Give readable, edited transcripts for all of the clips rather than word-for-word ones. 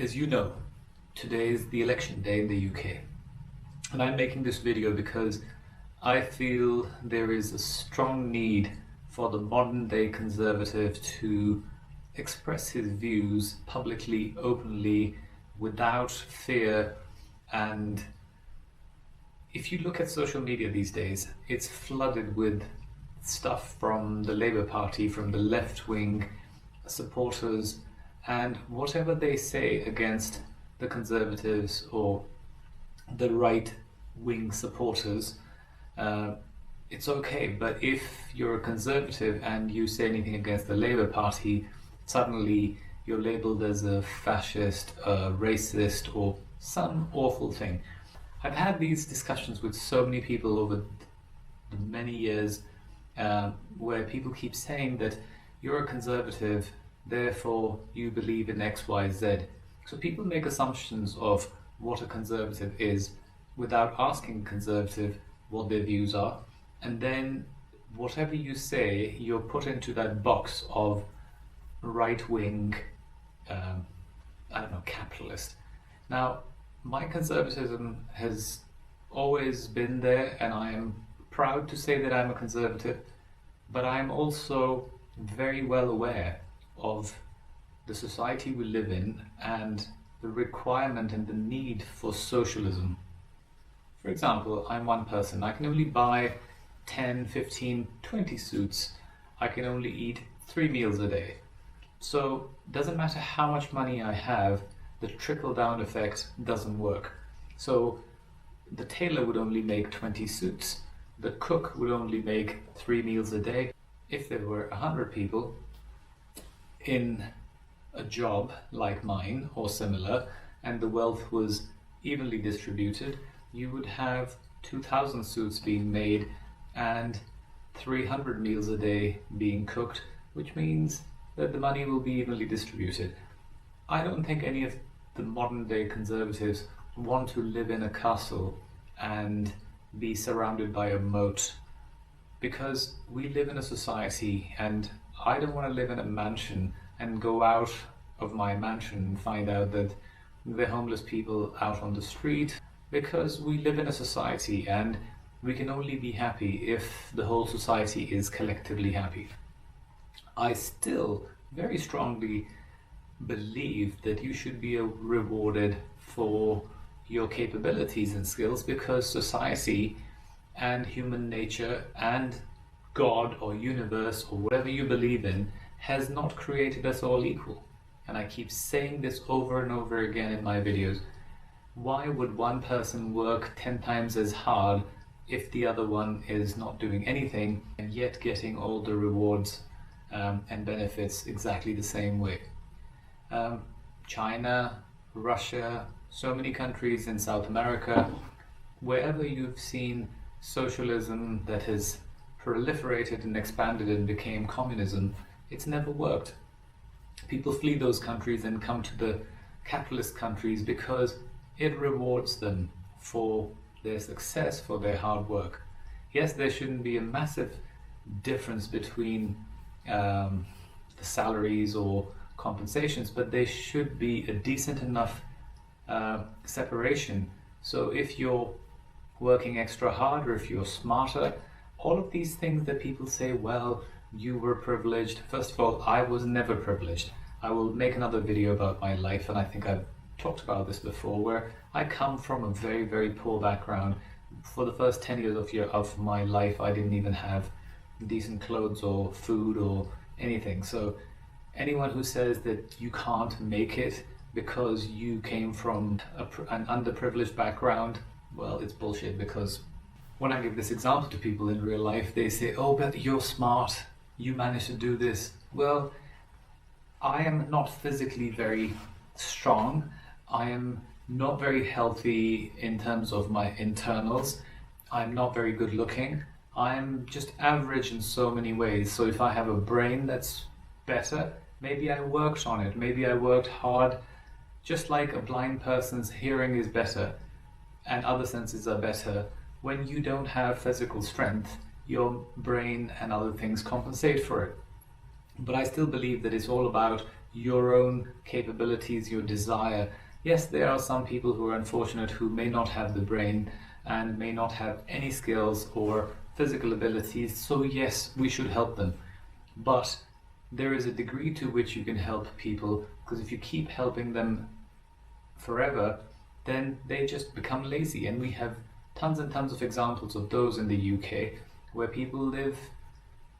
As you know, today is the election day in the UK, and I'm making this video because I feel there is a strong need for the modern day conservative to express his views publicly, openly, without fear. And if you look at social media these days, it's flooded with stuff from the Labour Party, from the left-wing supporters, and whatever they say against the Conservatives or the right-wing supporters, it's okay. But if you're a Conservative and you say anything against the Labour Party, suddenly you're labelled as a fascist, a racist, or some awful thing. I've had these discussions with so many people over the many years where people keep saying that you're a Conservative, therefore you believe in X, Y, Z. So people make assumptions of what a Conservative is without asking Conservative what their views are, and then whatever you say, you're put into that box of right-wing, capitalist. Now, my conservatism has always been there, and I am proud to say that I'm a conservative, but I'm also very well aware of the society we live in and the requirement and the need for socialism. For example, I'm one person. I can only buy 10, 15, 20 suits. I can only eat 3 meals a day. So it doesn't matter how much money I have, the trickle-down effect doesn't work. So the tailor would only make 20 suits. The cook would only make 3 meals a day. If there were 100 people in a job like mine or similar, and the wealth was evenly distributed, you would have 2,000 suits being made and 300 meals a day being cooked, which means that the money will be evenly distributed. I don't think any of the modern day conservatives want to live in a castle and be surrounded by a moat, because we live in a society, and I don't want to live in a mansion and go out of my mansion and find out that there are homeless people out on the street, because we live in a society and we can only be happy if the whole society is collectively happy. I still very strongly believe that you should be rewarded for your capabilities and skills, because society and human nature and God or universe or whatever you believe in has not created us all equal. And I keep saying this over and over again in my videos. Why would one person work 10 times as hard if the other one is not doing anything and yet getting all the rewards and benefits exactly the same way? China, Russia, so many countries in South America, wherever you've seen socialism that has proliferated and expanded and became communism, it's never worked. People flee those countries and come to the capitalist countries because it rewards them for their success, for their hard work. Yes, there shouldn't be a massive difference between the salaries or compensations, but there should be a decent enough separation. So if you're working extra hard, or if you're smarter, all of these things that people say, well, you were privileged. First of all, I was never privileged. I will make another video about my life, and I think I've talked about this before, where I come from a very, very poor background. For the first 10 years of my life, I didn't even have decent clothes or food or anything. So anyone who says that you can't make it because you came from an underprivileged background, well, it's bullshit. Because when I give this example to people in real life, they say, oh, but you're smart, you managed to do this. Well, I am not physically very strong. I am not very healthy in terms of my internals. I'm not very good looking. I'm just average in so many ways. So if I have a brain that's better, maybe I worked on it. Maybe I worked hard. Just like a blind person's hearing is better and other senses are better, when you don't have physical strength, your brain and other things compensate for it. But I still believe that it's all about your own capabilities, your desire. Yes, there are some people who are unfortunate who may not have the brain and may not have any skills or physical abilities, so yes, we should help them. But there is a degree to which you can help people, because if you keep helping them forever, then they just become lazy. And we have tons and tons of examples of those in the UK where people live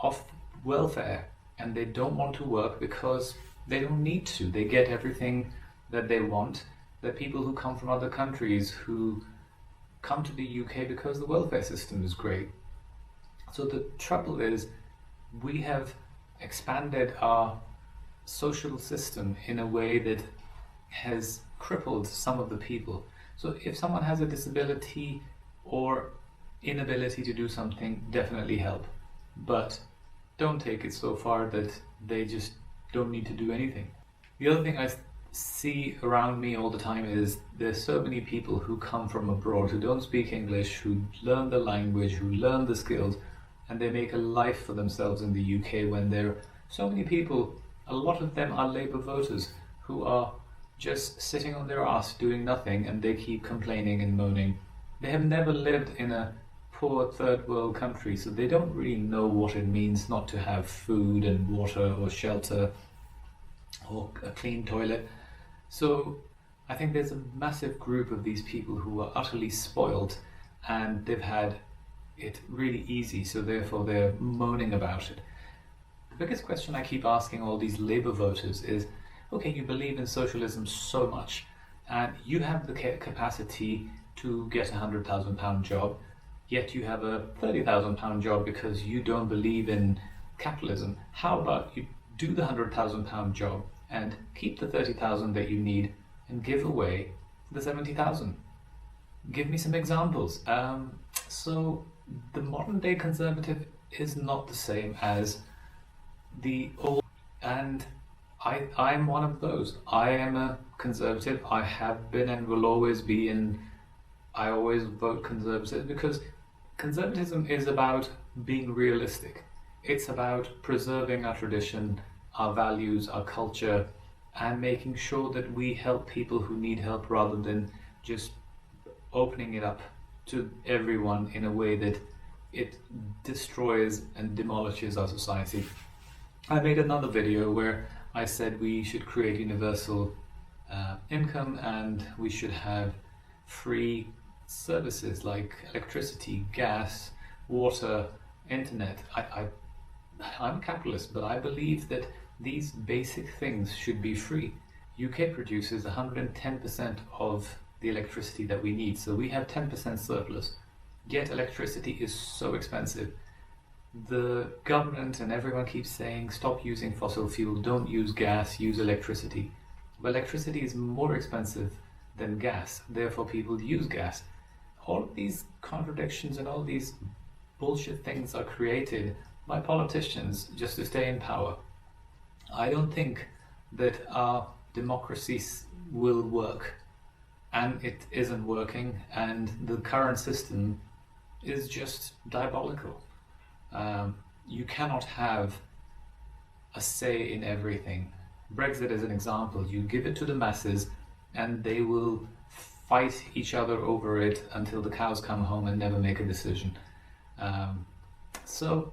off welfare and they don't want to work because they don't need to. They get everything that they want. There are people who come from other countries who come to the UK because the welfare system is great. So the trouble is, we have expanded our social system in a way that has crippled some of the people. So if someone has a disability or inability to do something, definitely help. But don't take it so far that they just don't need to do anything. The other thing I see around me all the time is there's so many people who come from abroad who don't speak English, who learn the language, who learn the skills, and they make a life for themselves in the UK when there are so many people, a lot of them are Labour voters, who are just sitting on their ass doing nothing, and they keep complaining and moaning. They have never lived in a poor third world country, so they don't really know what it means not to have food and water or shelter or a clean toilet. So I think there's a massive group of these people who are utterly spoiled and they've had it really easy, so therefore they're moaning about it. The biggest question I keep asking all these Labour voters is, okay, you believe in socialism so much and you have the capacity to get a £100,000 job, yet you have a £30,000 job because you don't believe in capitalism. How about you do the £100,000 job and keep the £30,000 that you need and give away the £70,000? Give me some examples. So the modern day conservative is not the same as the old, and I'm one of those. I am a conservative. I have been and will always be, and I always vote conservative because conservatism is about being realistic. It's about preserving our tradition, our values, our culture, and making sure that we help people who need help rather than just opening it up to everyone in a way that it destroys and demolishes our society. I made another video where I said we should create universal income and we should have free services like electricity, gas, water, internet. I'm a capitalist, but I believe that these basic things should be free. UK produces 110% of the electricity that we need, so we have 10% surplus. Yet electricity is so expensive. The government and everyone keeps saying stop using fossil fuel, don't use gas, use electricity. But electricity is more expensive than gas, therefore people use gas. All of these contradictions and all these bullshit things are created by politicians just to stay in power. I don't think that our democracy will work, and it isn't working, and the current system is just diabolical. You cannot have a say in everything. Brexit is an example. You give it to the masses and they will fight each other over it until the cows come home and never make a decision. So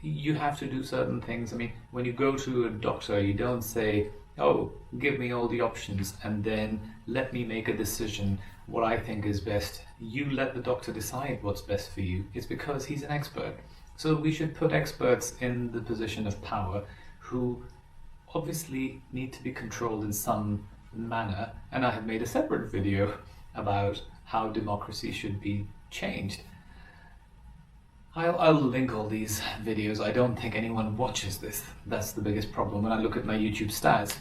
you have to do certain things. I mean, when you go to a doctor, you don't say, oh, give me all the options and then let me make a decision what I think is best. You let the doctor decide what's best for you. It's because he's an expert. So we should put experts in the position of power who obviously need to be controlled in some manner. And I have made a separate video about how democracy should be changed. I'll link all these videos. I don't think anyone watches this. That's the biggest problem. When I look at my YouTube stats,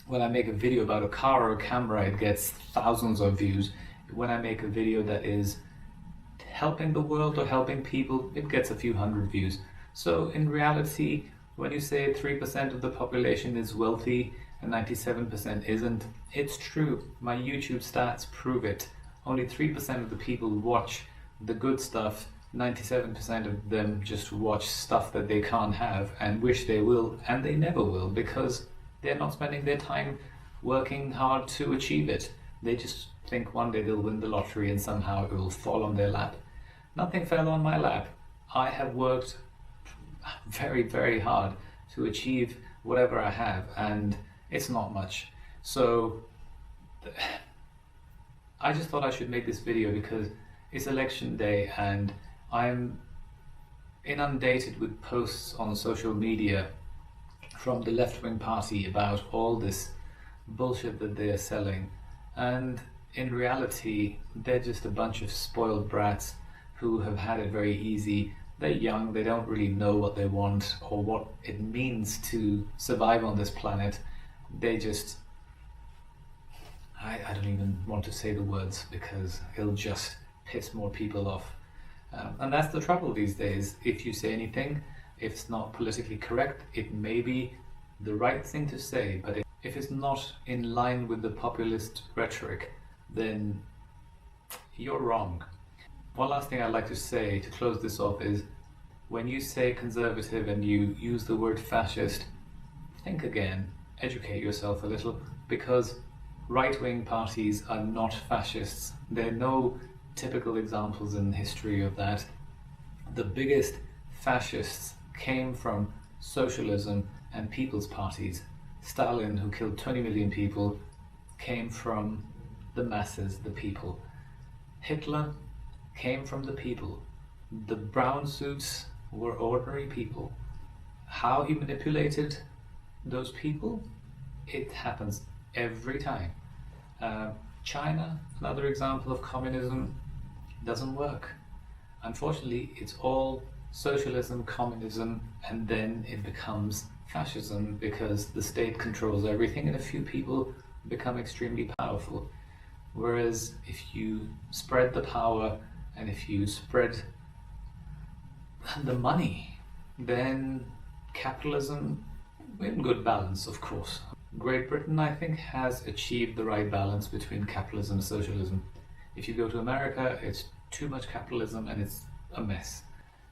when I make a video about a car or a camera, it gets thousands of views. When I make a video that is helping the world or helping people, it gets a few hundred views. So in reality, when you say 3% of the population is wealthy and 97% isn't, it's true. My YouTube stats prove it. Only 3% of the people watch the good stuff. 97% of them just watch stuff that they can't have and wish they will, and they never will, because They're not spending their time working hard to achieve it. They just think one day they'll win the lottery and somehow it will fall on their lap. Nothing fell on my lap. I have worked very, very hard to achieve whatever I have, and it's not much. So I just thought I should make this video because it's election day and I'm inundated with posts on social media from the left-wing party about all this bullshit that they are selling, and in reality they're just a bunch of spoiled brats who have had it very easy. They're young, they don't really know what they want or what it means to survive on this planet. They just, I don't even want to say the words because it'll just piss more people off. And that's the trouble these days. If you say anything, if it's not politically correct, it may be the right thing to say, but if it's not in line with the populist rhetoric, then you're wrong. One last thing I'd like to say to close this off is, when you say conservative and you use the word fascist, think again, educate yourself a little, because right-wing parties are not fascists. There are no typical examples in history of that. The biggest fascists came from socialism and people's parties. Stalin, who killed 20 million people, came from the masses, the people. Hitler came from the people. The brown suits were ordinary people. How he manipulated those people, it happens every time. China, another example of communism, doesn't work. Unfortunately, it's all socialism, communism, and then it becomes fascism because the state controls everything and a few people become extremely powerful. Whereas if you spread the power and if you spread the money, then capitalism in good balance, of course. Great Britain, I think, has achieved the right balance between capitalism and socialism. If you go to America, it's too much capitalism and it's a mess.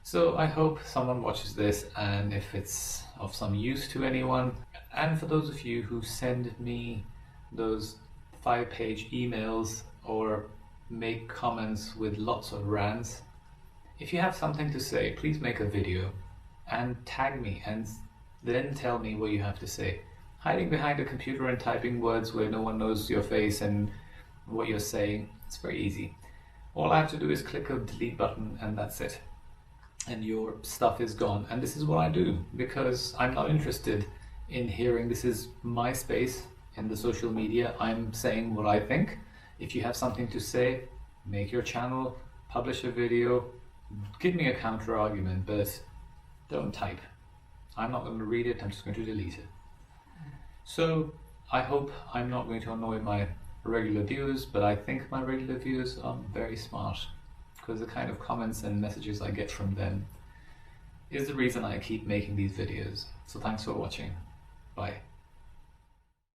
So I hope someone watches this, and if it's of some use to anyone, and for those of you who send me those 5-page emails or make comments with lots of rants, if you have something to say, please make a video and tag me and then tell me what you have to say. Hiding behind a computer and typing words where no one knows your face and what you're saying, it's very easy. All I have to do is click a delete button and that's it. And your stuff is gone. And this is what I do because I'm not interested in hearing. This is my space in the social media. I'm saying what I think. If you have something to say, make your channel, publish a video, give me a counter argument, but don't type. I'm not going to read it, I'm just going to delete it. So I hope I'm not going to annoy my regular viewers, but I think my regular viewers are very smart because the kind of comments and messages I get from them is the reason I keep making these videos. So thanks for watching. Bye.